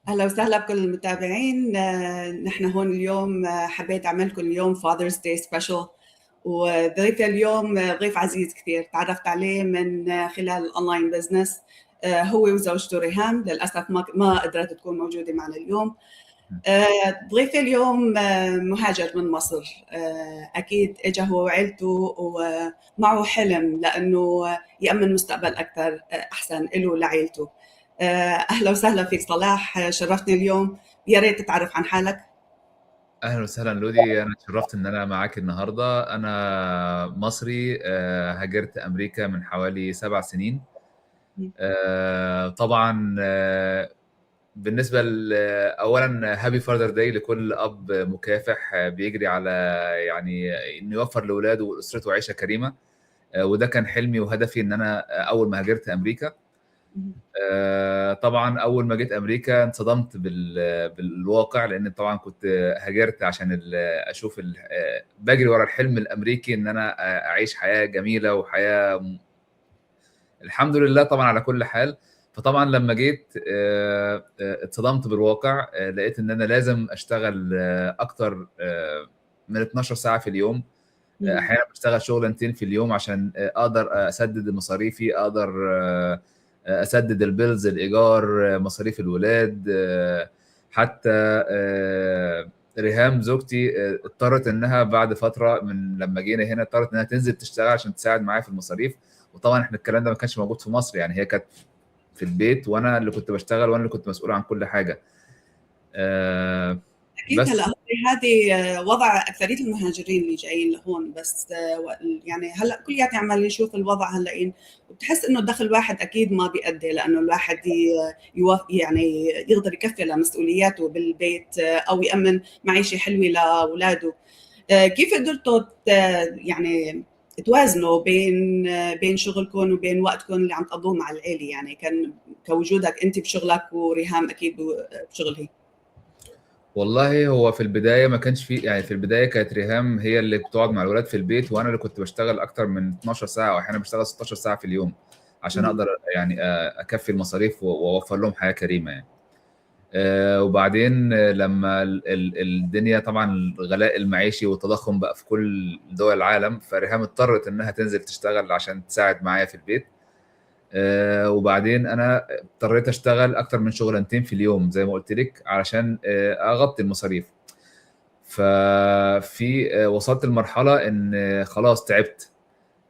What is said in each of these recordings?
أهلا وسهلا بكل المتابعين. نحن هون اليوم، حبيت أعمل لكم اليوم Father's Day Special. وضيفي اليوم ضيف عزيز كثير، تعرفت عليه من خلال الأونلاين بزنس. هو وزوجته ريهام، للأسف ما قدرت تكون موجودة معنا اليوم. ضيفي اليوم مهاجر من مصر. أكيد إجا هو وعيلته ومعه حلم لأنه يأمن مستقبل أكثر أحسن له لعيلته. أهلا وسهلا فيك صلاح، شرفتني اليوم. يا ريت تتعرف عن حالك. اهلا وسهلا لودي، انا اتشرفت ان انا معاك النهارده. انا مصري، هاجرت امريكا من حوالي 7 سنين. طبعا، بالنسبه اولا هابي فاذر داي لكل اب مكافح، بيجري على يعني انه يوفر لاولاده واسرته عيشه كريمه. وده كان حلمي وهدفي ان انا اول ما هاجرت امريكا. طبعا اول ما جيت امريكا انصدمت بالواقع، لان طبعا كنت هاجرت عشان اشوف بجري ورا الحلم الامريكي ان انا اعيش حياه جميله وحياه الحمد لله طبعا على كل حال. فطبعا لما جيت اتصدمت بالواقع، لقيت ان انا لازم اشتغل اكتر من 12 ساعه في اليوم. احيانا بشتغل شغلانتين في اليوم عشان اقدر اسدد مصاريفي، اقدر اسدد البيلز، الايجار، مصاريف الولاد. حتى ريهام زوجتي اضطرت انها بعد فتره من لما جينا هنا اضطرت انها تنزل تشتغل عشان تساعد معايا في المصاريف. وطبعا احنا الكلام ده ما كانش موجود في مصر، يعني هي كانت في البيت وانا اللي كنت بشتغل وانا اللي كنت مسؤول عن كل حاجه. أكيد. بس هلا هذه وضع أكثرية المهاجرين اللي جايين لهون، بس يعني هلا كلياتنا عمال نشوف الوضع هلا، وبتحس إنه دخل الواحد أكيد ما بيأدي، لأنه الواحد يعني يقدر يكفي لمسؤولياته بالبيت، أو يأمن معيشة حلوة لأولاده. كيف قدرتوا يعني توازنوا بين شغلكم وبين وقتكم اللي عم تقضوه مع العيلة؟ يعني كان كوجودك أنت بشغلك وريهام أكيد بشغلها. والله هو في البداية ما كانش فيه، يعني في البداية كانت ريهام هي اللي بتقعد مع الولاد في البيت، وأنا اللي كنت بشتغل أكتر من 12 ساعة وأحيانا بشتغل 16 ساعة في اليوم عشان أقدر يعني أكفي المصاريف وأوفر لهم حياة كريمة يعني. وبعدين لما الدنيا طبعا الغلاء المعيشي والتضخم بقى في كل دول العالم، فريهام اضطرت إنها تنزل تشتغل عشان تساعد معايا في البيت. وبعدين انا اضطريت اشتغل اكتر من شغلانتين في اليوم زي ما قلت لك علشان اغطي المصاريف. ففي وصلت لمرحله ان خلاص تعبت.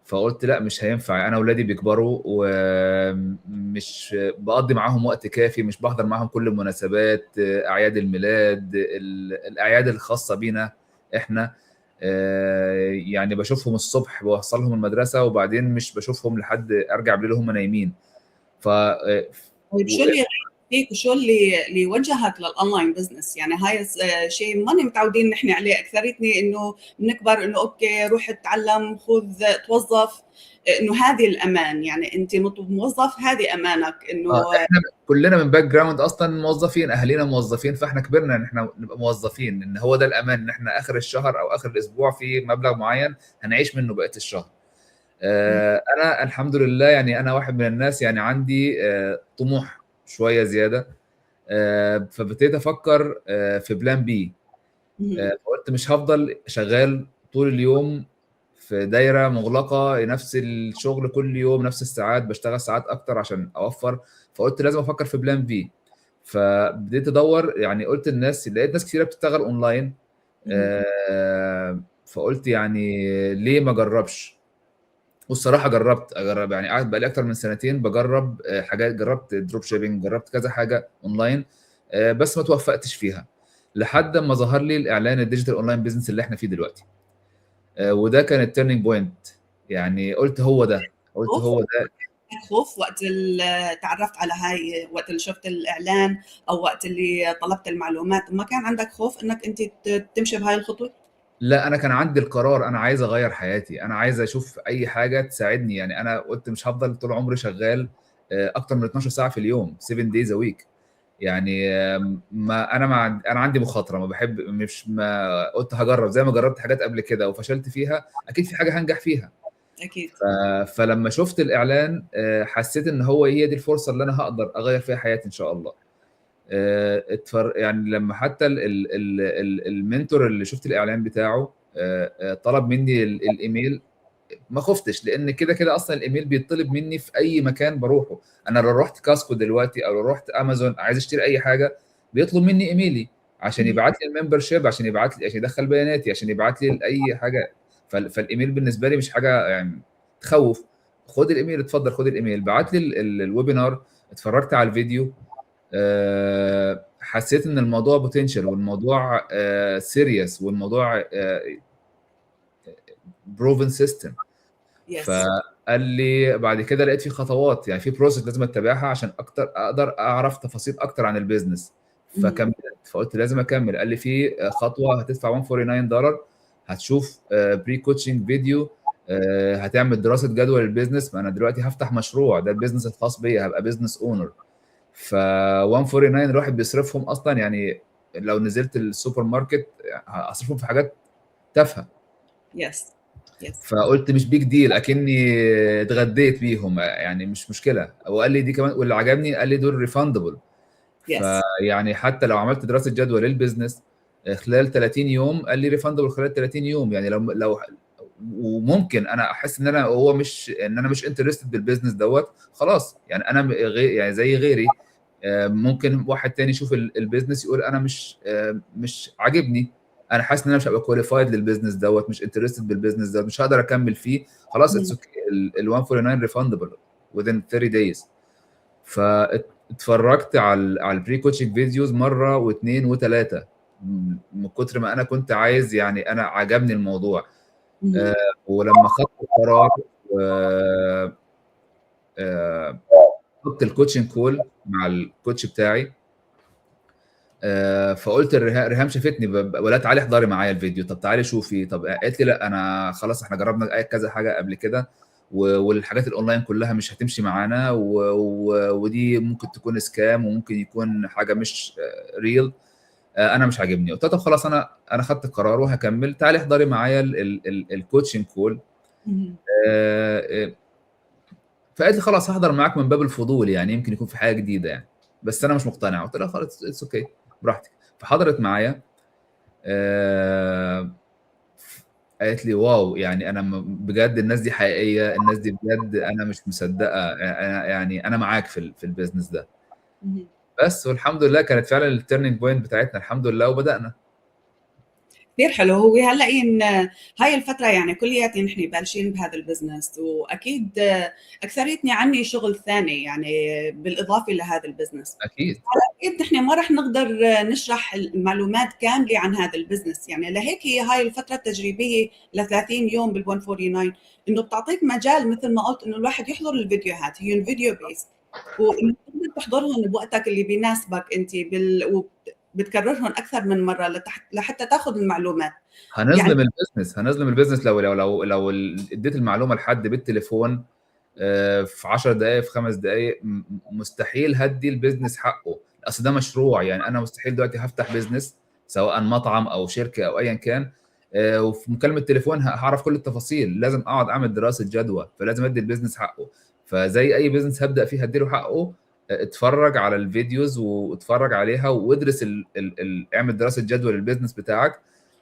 فقلت لا مش هينفع، انا اولادي بيكبروا ومش بقضي معاهم وقت كافي، مش بحضر معاهم كل المناسبات، اعياد الميلاد، الاعياد الخاصه بينا احنا. يعني بشوفهم الصبح بوصلهم المدرسه وبعدين مش بشوفهم لحد ارجع بالليل هم نايمين. ف طيب، شو اللي غير فيك وشو اللي وجهك للاونلاين بزنس؟ يعني هاي شيء ماني متعودين نحن عليه اكثريتنا، انه بنكبر انه اوكي روح اتعلم، خذ توظف، انه هذه الامان. يعني انت موظف، هذه امانك انه. احنا كلنا من باك جراوند اصلا موظفين، اهالينا موظفين، فاحنا كبرنا ان احنا نبقى موظفين، ان هو ده الامان، ان احنا اخر الشهر او اخر الاسبوع في مبلغ معين هنعيش منه بقيه الشهر. انا الحمد لله يعني انا واحد من الناس يعني عندي طموح شويه زياده. فابتديت افكر في بلان بي. فقلت مش هفضل شغال طول اليوم في دايره مغلقه، نفس الشغل كل يوم نفس الساعات، بشتغل ساعات اكتر عشان اوفر. فقلت لازم افكر في بلان بي. فبديت ادور، يعني قلت للناس، لقيت ناس كثيره بتشتغل اونلاين. فقلت يعني ليه ما اجربش. والصراحه اجرب يعني قعدت بقالي اكتر من سنتين بجرب حاجات، جربت دروب شيبينج، جربت كذا حاجه اونلاين. بس ما توفقتش فيها لحد ما ظهر لي الاعلان الديجيتال اونلاين بيزنس اللي احنا فيه دلوقتي. وده كان التيرنينج بوينت. يعني قلت هو ده، قلت خوف هو ده. خوف وقت اللي تعرفت على هاي، وقت اللي شفت الاعلان او وقت اللي طلبت المعلومات، ما كان عندك خوف انك انت تمشي بهاي الخطوه؟ لا انا كان عندي القرار، انا عايز اغير حياتي، انا عايز اشوف اي حاجه تساعدني. يعني انا قلت مش هفضل طول عمري شغال اكتر من 12 ساعه في اليوم 7 days a week. يعني ما انا انا عندي مخاطره، ما بحب، مش ما قلت هجرب زي ما جربت حاجات قبل كده وفشلت فيها، اكيد في حاجه هنجح فيها. اكيد. ف... فلما شفت الاعلان حسيت ان هي دي الفرصه اللي انا هقدر اغير فيها حياتي ان شاء الله. يعني لما حتى المنتور اللي شفت الاعلان بتاعه طلب مني الايميل، ما خفتش، لان كده كده اصلا الايميل بيطلب مني في اي مكان بروحه. انا لو رحت كاسكو دلوقتي او لو رحت امازون عايز اشتري اي حاجه، بيطلب مني ايميلي عشان يبعت لي الممبرشيب، عشان يبعت لي، عشان يدخل بياناتي، عشان يبعت لي اي حاجه. فالايميل بالنسبه لي مش حاجه يعني تخوف. خد الايميل، اتفضل خد الايميل. بعت لي الويبينار، اتفرجت على الفيديو، حسيت ان الموضوع بوتنشال، والموضوع سيريس، والموضوع بروفن سيستم. يس. فقال لي بعد كده لقيت في خطوات، يعني في بروسيس لازم اتبعها عشان اقدر اعرف تفاصيل اكتر عن البيزنس. فكملت، فقلت لازم اكمل. قال لي في خطوه هتدفع $149، هتشوف بري كوتشنج فيديو، هتعمل دراسه جدوى للبيزنس. ما انا دلوقتي هفتح مشروع، ده البيزنس الخاص بيا، هبقى بيزنس اونر. ف 149 الواحد بيصرفهم اصلا، يعني لو نزلت السوبر ماركت هصرفهم في حاجات تافهه. يس. يس. فقلت مش بيج ديل، اكني اتغديت بيهم، يعني مش مشكله. وقال لي دي كمان، واللي عجبني قال لي دول ريفاندبل. يس. فيعني حتى لو عملت دراسه جدوى للبيزنس خلال 30 يوم، قال لي ريفاندبل خلال 30 يوم. يعني لو وممكن انا احس ان انا هو مش ان انا مش انترستد بالبيزنس دوت، خلاص يعني انا غير، يعني زي غيري. ممكن واحد تاني يشوف البيزنس يقول انا مش عاجبني، انا حاسس ان انا مش هبقى كواليفايد للبيزنس دوت، مش انترستد بالبيزنس دوت، مش هقدر اكمل فيه. خلاص اتس اوكي، ال 149 ريفاندبل within 30 days. فاتفرجت على البري كوتشنج فيديوز مره واثنين وثلاثه، من كتر ما انا كنت عايز، يعني انا عجبني الموضوع. آه، ولما خدت القرار خدت الكوتشنج كول مع الكوتش بتاعي. فقلت ريهام شافتني ولا تعالي احضري معايا الفيديو، طب تعالي شوفي. طب قالت لي لا، انا خلاص احنا جربنا كذا حاجه قبل كده، والحاجات الاونلاين كلها مش هتمشي معانا، ودي ممكن تكون سكام، وممكن يكون حاجه مش ريل. انا مش عاجبني. قلت لها طب خلاص، انا خدت القرار وهكمل، تعالي احضري معايا الكوتشنج كول. فقالت لي خلاص هحضر معاك من باب الفضول، يعني يمكن يكون في حاجه جديده يعني، بس انا مش مقتنع. قلت لها خلاص اتس اوكي، براحتك. فحضرت معايا. آه، قالت لي واو، يعني انا بجد الناس دي حقيقيه، الناس دي بجد انا مش مصدقه، انا يعني انا معاك في البيزنس ده. بس والحمد لله كانت فعلا التيرنينج بوينت بتاعتنا، الحمد لله، وبدانا. كثير حلو. هو هلا هاي الفترة يعني كلياتي نحن بلشين بهذا البزنس، واكيد اكثريتنا عني شغل ثاني يعني بالاضافة لهذا البزنس. اكيد. اكيد نحن ما رح نقدر نشرح المعلومات كاملة عن هذا البزنس، يعني لهيك هي هاي الفترة التجريبية ل 30 يوم بال 149 انه بتعطيك مجال مثل ما قلت انه الواحد يحضر الفيديوهات، هي الفيديو بيس، وانه تقدر تحضرهم بوقتك اللي بيناسبك انت بتكررهم اكثر من مره لحتى تاخذ المعلومات. يعني هنظلم البيزنس لو اديت المعلومه لحد بالتليفون في 10 دقائق، في 5 دقائق، مستحيل هدي البيزنس حقه. اصل ده مشروع، يعني انا مستحيل دلوقتي هفتح بيزنس سواء مطعم او شركه او ايا كان، وفي مكالمه تليفون هعرف كل التفاصيل. لازم اقعد اعمل دراسه جدوى، فلازم ادي البيزنس حقه. فزي اي بيزنس هبدا فيه هديله حقه. اتفرج على الفيديوز واتفرج عليها وادرس اعمل دراسه جدوى للبيزنس بتاعك،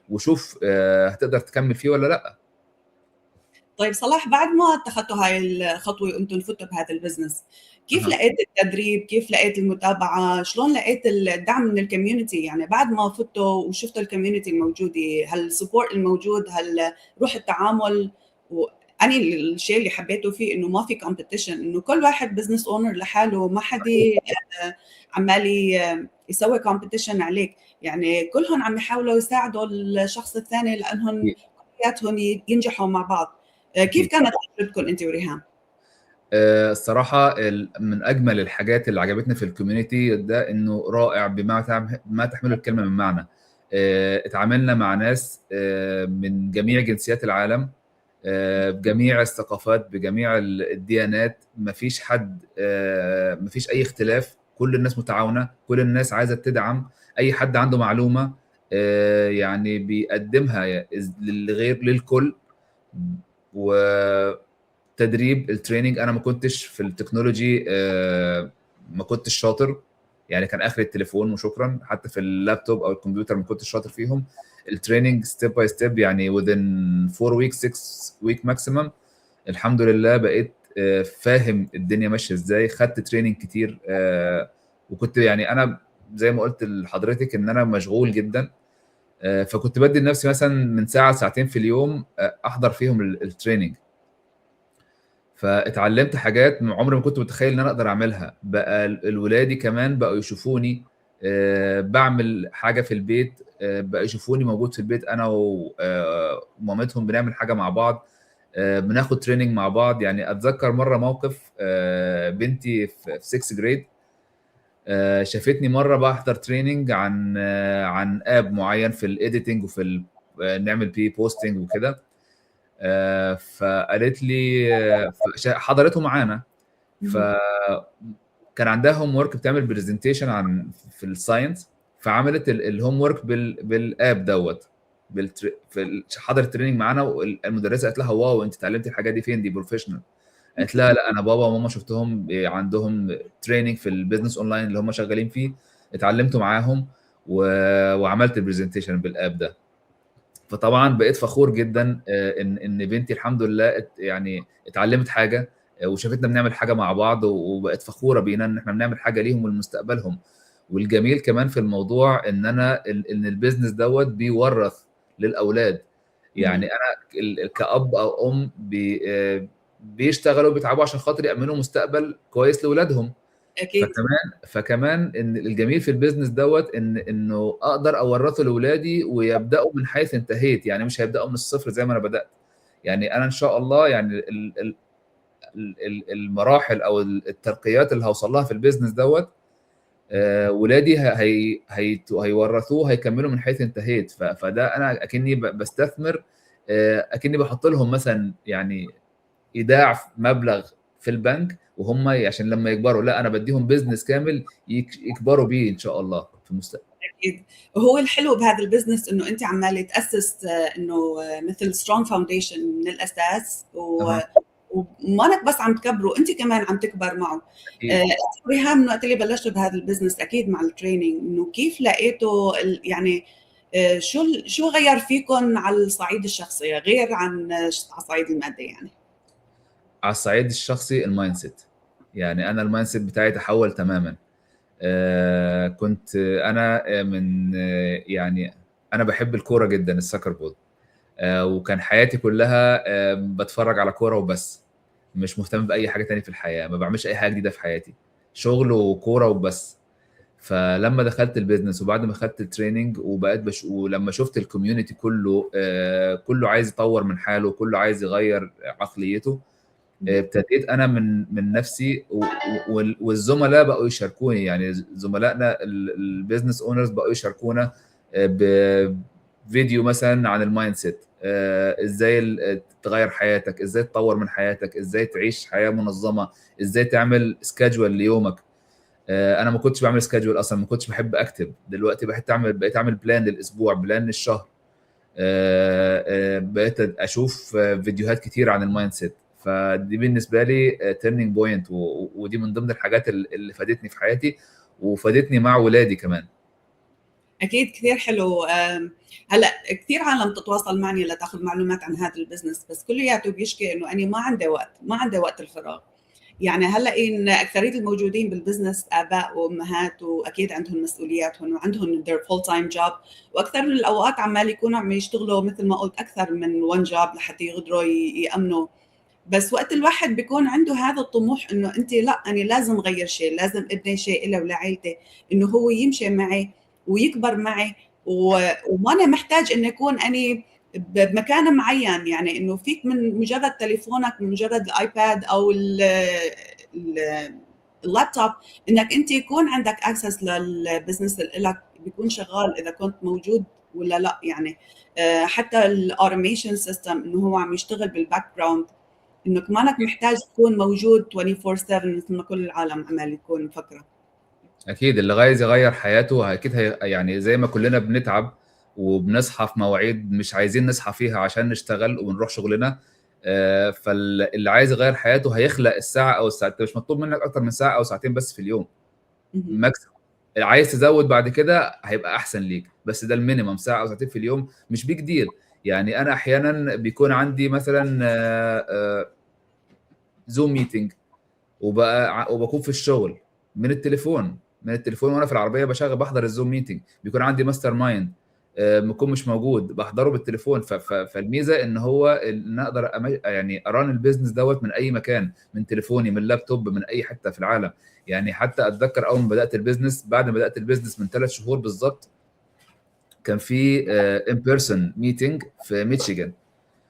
وشوف هتقدر تكمل فيه ولا لا. طيب صلاح، بعد ما اتخذتوا هاي الخطوه وانتم فتوا بهذا البزنس، كيف أه. لقيت التدريب؟ كيف لقيت المتابعه؟ شلون لقيت الدعم من الكوميونتي؟ يعني بعد ما فتوا وشفتوا الكوميونتي الموجوده، هل السبورت الموجود، هل روح التعامل؟ وأنا الشيء اللي حبيته فيه انه ما في كومبيتيشن، انه كل واحد بزنس اونر لحاله، ما حدا عمال يسوي كومبيتيشن عليك، يعني كلهم عم يحاولوا يساعدوا الشخص الثاني لانهم كلياتهم ينجحوا مع بعض. كيف كانت تجربتكم انت وريهام؟ الصراحة من أجمل الحاجات اللي عجبتني في الكوميونتي ده إنه رائع ما تحمله الكلمة من معنى. اتعاملنا مع ناس من جميع جنسيات العالم، بجميع الثقافات، بجميع الديانات، مفيش أي اختلاف. كل الناس متعاونة، كل الناس عايزة تدعم أي حد عنده معلومة، يعني بيقدمها للغير، للكل. وتدريب التريننج، انا ما كنتش في التكنولوجي، ما كنتش شاطر، يعني كان اخر التليفون وشكرا. حتى في اللابتوب او الكمبيوتر ما كنتش شاطر فيهم. التريننج ستيب باي ستيب، يعني within 4 weeks 6 week maximum الحمد لله بقيت فاهم الدنيا ماشيه ازاي. خدت تريننج كتير، وكنت يعني انا زي ما قلت لحضرتك ان انا مشغول جدا، فكنت بدي لنفسي مثلا من ساعه ساعتين في اليوم احضر فيهم التريننج. فاتعلمت حاجات عمري ما كنت متخيل ان انا اقدر اعملها. بقى الولادي كمان بقوا يشوفوني بعمل حاجه في البيت، بقى يشوفوني موجود في البيت انا ومامتهم بنعمل حاجه مع بعض، بناخد تريننج مع بعض. يعني اتذكر مره موقف، بنتي في 6 جريد شافتني مره بحضر تريننج عن اب معين في الايديتنج وفي نعمل بيه بوستنج وكده. فقالت لي حضرته معانا. فكان عندها هوم ورك بتعمل برزنتيشن عن في الساينس، فعملت الهوم ورك بالاب دوت حضرت التريننج معانا. والمدرسه قالت لها واو انت اتعلمتي الحاجات دي فين؟ دي بروفيشنال. قالت لها لا انا بابا وماما شفتهم عندهم تريننج في البيزنس اونلاين اللي هم شغالين فيه، اتعلمته معاهم وعملت البرزنتيشن بالاب ده. فطبعا بقيت فخور جدا ان بنتي الحمد لله يعني اتعلمت حاجه، وشافتنا بنعمل حاجه مع بعض، وبقت فخوره بينا ان احنا بنعمل حاجه ليهم ولمستقبلهم. والجميل كمان في الموضوع ان البيزنس دوت بيورث للاولاد. يعني انا كأب او ام بيشتغلوا بيتعبوا عشان خاطر يأمنوا مستقبل كويس لاولادهم. اكيد. فكمان ان الجميل في البيزنس دوت انه اقدر اورثه لاولادي ويبداوا من حيث انتهيت. يعني مش هيبداوا من الصفر زي ما انا بدات. يعني انا ان شاء الله يعني المراحل او الترقيات اللي هوصل لها في البيزنس دوت ولادي هيورثوه، هيكملوا من حيث انتهيت. فده انا اكني بستثمر، اكني بحط لهم مثلا يعني ايداع مبلغ في البنك، وهم عشان لما يكبروا لا انا بديهم بيزنس كامل يكبروا بيه ان شاء الله في المستقبل. اكيد. وهو الحلو بهذا البزنس انه انت عماله تاسس انه مثل سترونج فاونديشن من الاساس، أها. ومانك بس عم تكبره، انت كمان عم تكبر معه. اكيد. ريهام، من وقت اللي بلشتوا بهذا البزنس اكيد مع التريننج، انه كيف لقيتوا يعني شو غير فيكم على الصعيد الشخصي غير عن على الصعيد المادي يعني؟ على الصعيد الشخصي المايند سيت. يعني انا المايند سيت بتاعي تحول تماما. كنت انا من يعني انا بحب الكوره جدا، السكر بول. وكان حياتي كلها بتفرج على كوره وبس. مش مهتم باي حاجه تانية في الحياه، ما بعملش اي حاجه جديده في حياتي، شغل وكوره وبس. فلما دخلت البيزنس وبعد ما خدت التريننج وبقيت ولما شفت الكوميونتي كله كله عايز يطور من حاله، كله عايز يغير عقليته، ابتديت انا من نفسي والزملاء بقوا يشاركوني. يعني زملائنا البيزنس اونرز بقوا يشاركونا بفيديو مثلا عن المايند سيت، ازاي تغير حياتك، ازاي تطور من حياتك، ازاي تعيش حياة منظمة، ازاي تعمل سكادجول ليومك. انا ما كنتش بعمل سكادجول اصلا، ما كنتش بحب اكتب. دلوقتي بقيت اعمل بلان للاسبوع، بلان للشهر. بقيت اشوف فيديوهات كتير عن المايند سيت. فدي بالنسبه لي تيرنينج بوينت، ودي من ضمن الحاجات اللي فادتني في حياتي وفادتني مع ولادي كمان. اكيد كثير حلو. هلا كثير عالم تتواصل معي لتاخذ معلومات عن هذا البزنس، بس كلياته بيشكي انه انا ما عندي وقت الفراغ. يعني هلا ان اكثريه الموجودين بالبزنس اباء وامهات، واكيد عندهم مسؤولياتهم وعندهم their full time job، واكثر من الاوقات عمال يكونوا عم يشتغلوا مثل ما قلت اكثر من one job لحتى يقدروا يامنوا. بس وقت الواحد بيكون عنده هذا الطموح انه انت لا انا لازم اغير شيء، لازم ابني شيء له ولعائلتي، انه هو يمشي معي ويكبر معي، وما انا محتاج انه يكون اني بمكان معين. يعني انه فيك من مجرد تليفونك، من مجرد الايباد او اللابتوب، انك انت يكون عندك اكسس للبزنس اللي لك بيكون شغال اذا كنت موجود ولا لا. يعني حتى الاوتوميشن سيستم انه هو عم يشتغل بالباك جراوند، انك مانك محتاج تكون موجود 24/7 مثل ما كل العالم عمال يكون مفكره. اكيد اللي عايز يغير حياته اكيد يعني زي ما كلنا بنتعب وبنصحى في مواعيد مش عايزين نصحى فيها عشان نشتغل ونروح شغلنا. فاللي عايز يغير حياته هيخلق الساعه او الساعتين، مش مطلوب منك اكتر من ساعه او ساعتين بس في اليوم ماكسيموم. عايز تزود بعد كده هيبقى احسن ليك، بس ده المينيمم، ساعه او ساعتين في اليوم مش بيج ديل. يعني انا احيانا بيكون عندي مثلا زوم ميتنج وبكون في الشغل من التليفون وانا في العربيه بشغل بحضر الزوم ميتنج. بيكون عندي ماستر مايند بكون مش موجود بحضره بالتليفون. فالميزه ان هو ان اقدر يعني اران البيزنس دوت من اي مكان، من تليفوني، من لابتوب، من اي حته في العالم. يعني حتى اتذكر اول ما بدات البيزنس، بعد ما بدات البيزنس من 3 شهور بالظبط، كان في ان بيرسون ميتنج في ميشيغان،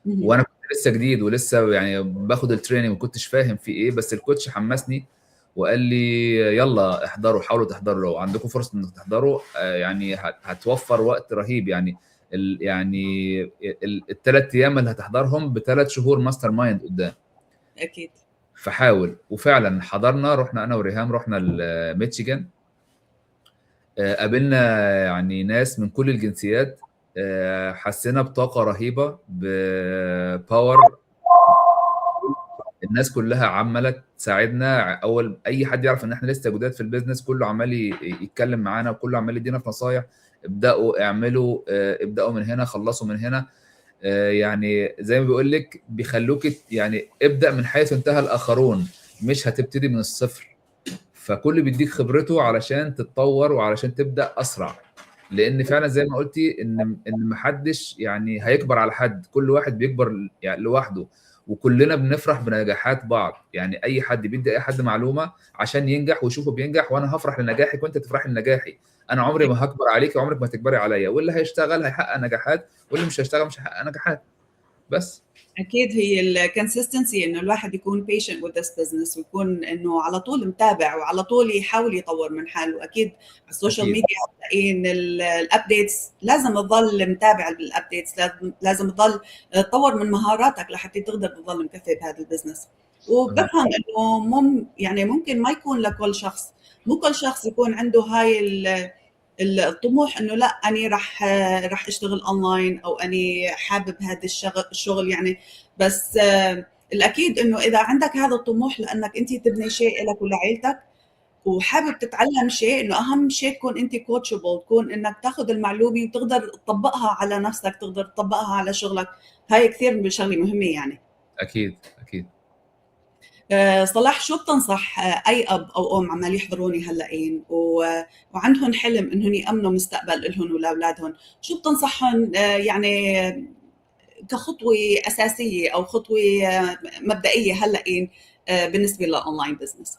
وانا كنت لسه جديد ولسه يعني باخد التريننج، ما كنتش فاهم في ايه، بس الكوتش حمسني وقال لي يلا احضروا، حاولوا تحضروا، لو عندكم فرصه انكم تحضروا يعني هتوفر وقت رهيب. يعني يعني الثلاث ايام اللي هتحضرهم ب3 شهور ماستر مايند قدام. اكيد. فحاول. وفعلا حضرنا، رحنا انا وريهام، رحنا لميشيغان، قابلنا يعني ناس من كل الجنسيات، حسينا بطاقه رهيبه، بباور. الناس كلها عماله تساعدنا. اول اي حد يعرف ان احنا لسه جداد في البيزنس كله عمال يتكلم معانا، وكله عمال يدينا في نصايح: ابداوا، اعملوا، ابداوا من هنا، خلصوا من هنا. يعني زي ما بيقول لك بيخلوك يعني ابدا من حيث انتهى الاخرون، مش هتبتدي من الصفر. فكل بيديك خبرته علشان تتطور وعلشان تبدا اسرع. لان فعلا زي ما قلتي ان محدش يعني هيكبر على حد، كل واحد بيكبر يعني لوحده. وكلنا بنفرح بنجاحات بعض. يعني اي حد بيدي اي حد معلومه عشان ينجح ويشوفه بينجح، وانا هفرح لنجاحك وانت تفرحي لنجاحي. انا عمري ما هكبر عليك وعمرك ما تكبري عليا، واللي هيشتغل هيحقق نجاحات واللي مش هيشتغل مش هيحقق نجاحات. بس اكيد هي الكونسستنسي، انه الواحد يكون patient with this business، ويكون انه على طول متابع وعلى طول يحاول يطور من حاله. اكيد على السوشيال اكيد ميديا هتلاقين الابديتس، لازم تضل متابع بالابديتس، لازم تضل تطور من مهاراتك لحتى تقدر تضل مكفي بهذا البزنس. صحيح. وبفهم انه يعني ممكن ما يكون لكل شخص، مو كل شخص يكون عنده هاي الطموح انه لا اني راح اشتغل اونلاين، او اني حابب هذا الشغل يعني. بس الاكيد انه اذا عندك هذا الطموح لانك انت تبني شيء لك ولعائلتك، وحابب تتعلم شيء، انه اهم شيء تكون انت كوتشبل، تكون انك تاخذ المعلومه وتقدر تطبقها على نفسك، تقدر تطبقها على شغلك. هاي كثير من شغله مهمه يعني. اكيد اكيد. صلاح، شو بتنصح اي اب او ام عمال يحضروني هلأين وعندهم حلم انهم يامنوا مستقبل لهم ولاولادهم؟ شو بتنصحهم يعني كخطوه اساسيه او خطوه مبدئيه هلأين بالنسبه للاونلاين بزنس؟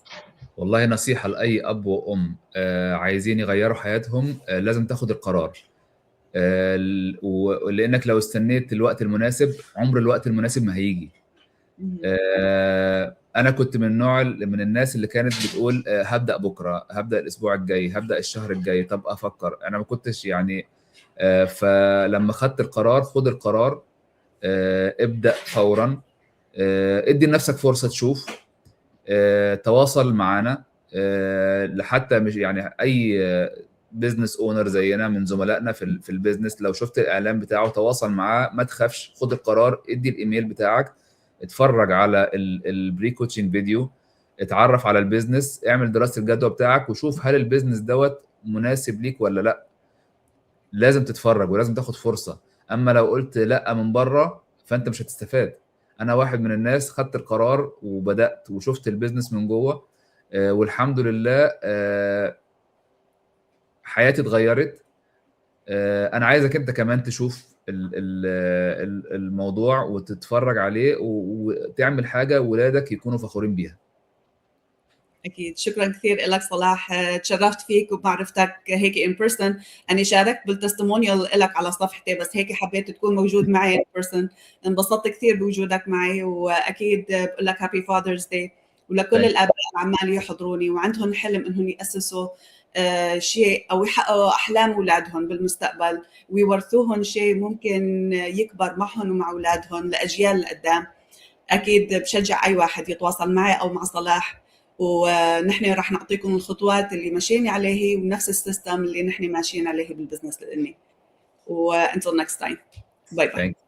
والله نصيحة لأي أب وأم عايزين يغيروا حياتهم، لازم تاخد القرار. ولأنك لو استنيت الوقت المناسب، عمر الوقت المناسب ما هيجي. أنا كنت من الناس اللي كانت بتقول هبدأ بكرة، هبدأ الأسبوع الجاي، هبدأ الشهر الجاي، طب أفكر. أنا ما كنتش يعني فلما خدت القرار، خد القرار، ابدأ فورا. ادي لنفسك فرصة تشوف، تواصل معانا. لحتى مش يعني اي بزنس اونر زينا من زملائنا في البيزنس، لو شفت الاعلان بتاعه تواصل معاه، ما تخافش، خد القرار، ادي الايميل بتاعك، اتفرج على البري كوتشنج فيديو، اتعرف على البيزنس، اعمل دراسة الجدوى بتاعك، وشوف هل البيزنس دوت مناسب ليك ولا لا. لازم تتفرج ولازم تاخد فرصة. اما لو قلت لا من بره فانت مش هتستفاد. انا واحد من الناس خدت القرار وبدأت وشفت البيزنس من جوه، والحمد لله حياتي اتغيرت. انا عايزك انت كمان تشوف الموضوع وتتفرج عليه وتعمل حاجة ولادك يكونوا فخورين بيها. اكيد. شكرا كثير لك صلاح، تشرفت فيك وبمعرفتك هيك ان بيرسون. انا شاركت بالتستمونيال لك على صفحتي، بس هيك حبيت تكون موجود معي ان بيرسون. انبسطت كثير بوجودك معي، واكيد بقول لك هابي فاذرز داي. ولكل Thank الاباء اللي عمال يحضروني وعندهم حلم انهم ياسسوا شيء او يحققوا احلام اولادهم بالمستقبل، ويورثوهم شيء ممكن يكبر معهم ومع اولادهم لاجيال لقدام. اكيد بشجع اي واحد يتواصل معي او مع صلاح، ونحن راح نعطيكم الخطوات اللي ماشيين عليه ونفس السيستم اللي نحن ماشيين عليه بالبزنس الاني. و until next time. باي باي. you.